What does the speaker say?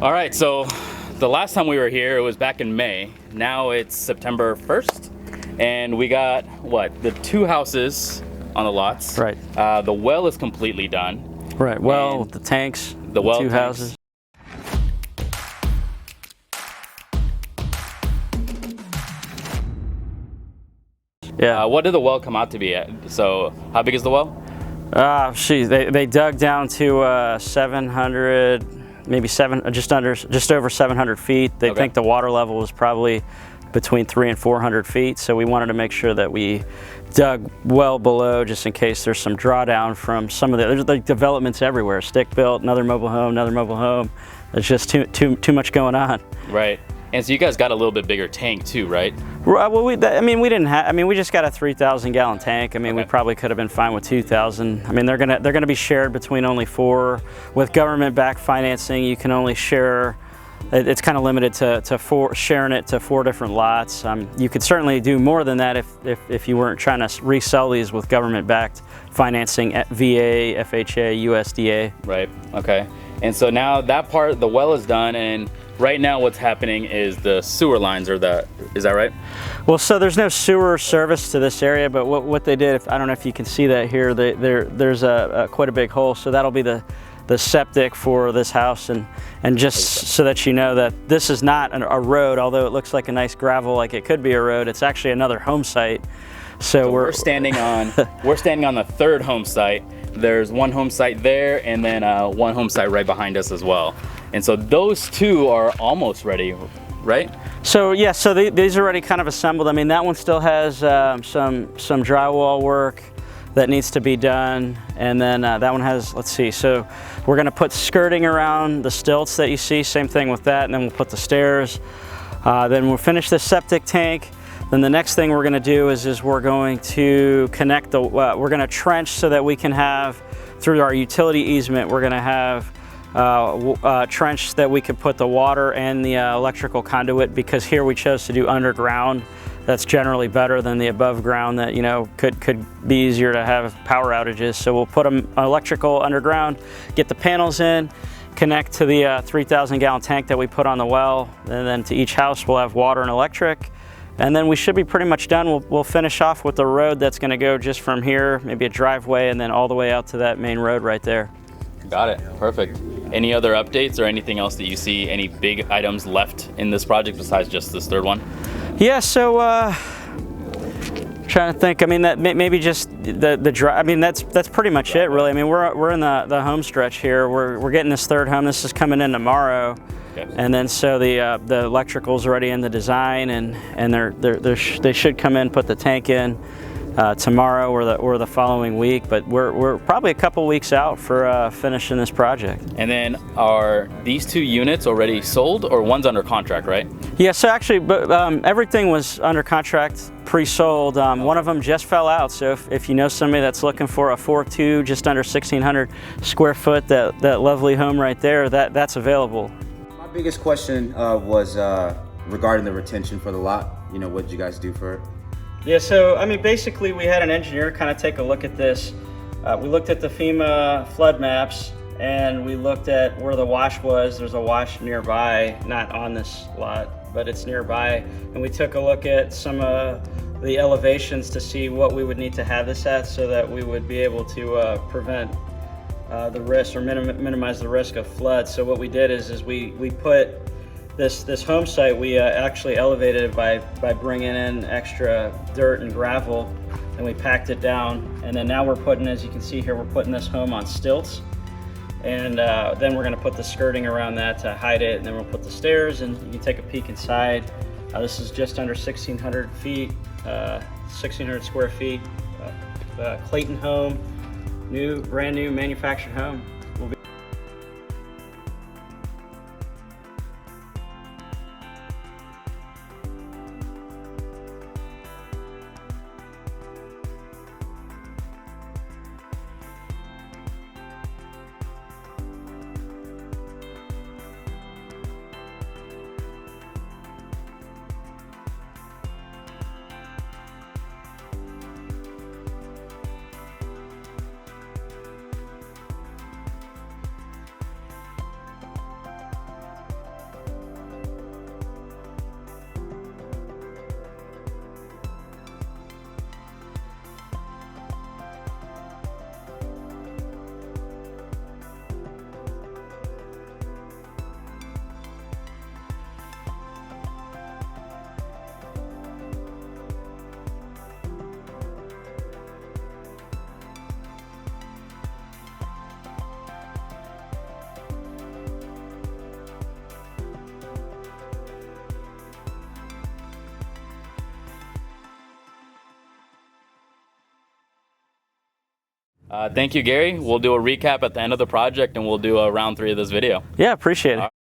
All right, so the last time we were here, it was back in May. Now it's September 1st, and we got, what, the 2 houses on the lots. Right. The well is completely done. Right, well, And the tanks, the well 2 tanks. houses. Yeah. What did the well come out to be at? So how big is the well? They dug down to 700, maybe just over 700 feet. They think the water level was probably between 300 and 400 feet. So we wanted to make sure that we dug well below, just in case there's some drawdown from some of there's like developments everywhere. Stick built, another mobile home. There's just too much going on. Right. And so you guys got a little bit bigger tank too, right? Well, we just got a 3,000 gallon tank. I mean, we probably could have been fine with 2,000. I mean, they're gonna be shared between only 4. With government-backed financing, you can only share. It's kind of limited to sharing it to 4 different lots. You could certainly do more than that if you weren't trying to resell these with government-backed financing at VA, FHA, USDA. Right. Okay. And so now that part, the well is done, and right now what's happening is the sewer lines is that right? Well, so there's no sewer service to this area, but what they did, I don't know if you can see that here, there's quite a big hole, so that'll be the septic for this house, and just so that you know that this is not a road, although it looks like a nice gravel, like it could be a road, it's actually another home site. So we're standing on the 3rd home site. There's 1 home site there, and then 1 home site right behind us as well. And so those 2 are almost ready, right? So yeah, so these are already kind of assembled. I mean, that one still has some drywall work that needs to be done, and then that one has, let's see, so we're gonna put skirting around the stilts that you see, same thing with that, and then we'll put the stairs. Then we'll finish the septic tank. Then the next thing we're gonna do is we're going to connect we're gonna trench so that we can have, through our utility easement, we're gonna have trench that we could put the water and the electrical conduit, because here we chose to do underground. That's generally better than the above ground that, you know, could be easier to have power outages. So we'll put them electrical underground, get the panels in, connect to the 3,000 gallon tank that we put on the well, and then to each house we'll have water and electric. And then we should be pretty much done. We'll finish off with the road that's gonna go just from here, maybe a driveway, and then all the way out to that main road right there. Got it, perfect. Any other updates or anything else that you see, any big items left in this project besides just this 3rd one? Yeah, so trying to think. I mean, that maybe just the drive. I mean, that's pretty much it, really. I mean, we're in the home stretch here. We're getting this 3rd home. This is coming in tomorrow, and then so the electrical's already in the design, and they should come in, put the tank in tomorrow or the following week. But we're probably a couple weeks out for finishing this project. And then are these 2 units already sold, or one's under contract, right? Yeah, so actually, everything was under contract, pre-sold. One of them just fell out, so if you know somebody that's looking for a 4.2, just under 1,600 square foot, that lovely home right there, that's available. My biggest question was regarding the retention for the lot. You know, what did you guys do for it? Yeah, so I mean, basically we had an engineer kind of take a look at this. We looked at the FEMA flood maps, and we looked at where the wash was. There's a wash nearby, not on this lot, but it's nearby. And we took a look at some of the elevations to see what we would need to have this at, so that we would be able to prevent the risk or minimize the risk of flood. So what we did is we put this home site, we actually elevated it by bringing in extra dirt and gravel, and we packed it down. And then now we're putting, as you can see here, we're putting this home on stilts. And then we're gonna put the skirting around that to hide it, and then we'll put the stairs, and you can take a peek inside. This is just under 1,600 feet, 1,600 square feet, Clayton home, brand new manufactured home. Thank you, Gary. We'll do a recap at the end of the project, and we'll do a round 3 of this video. Yeah, appreciate it.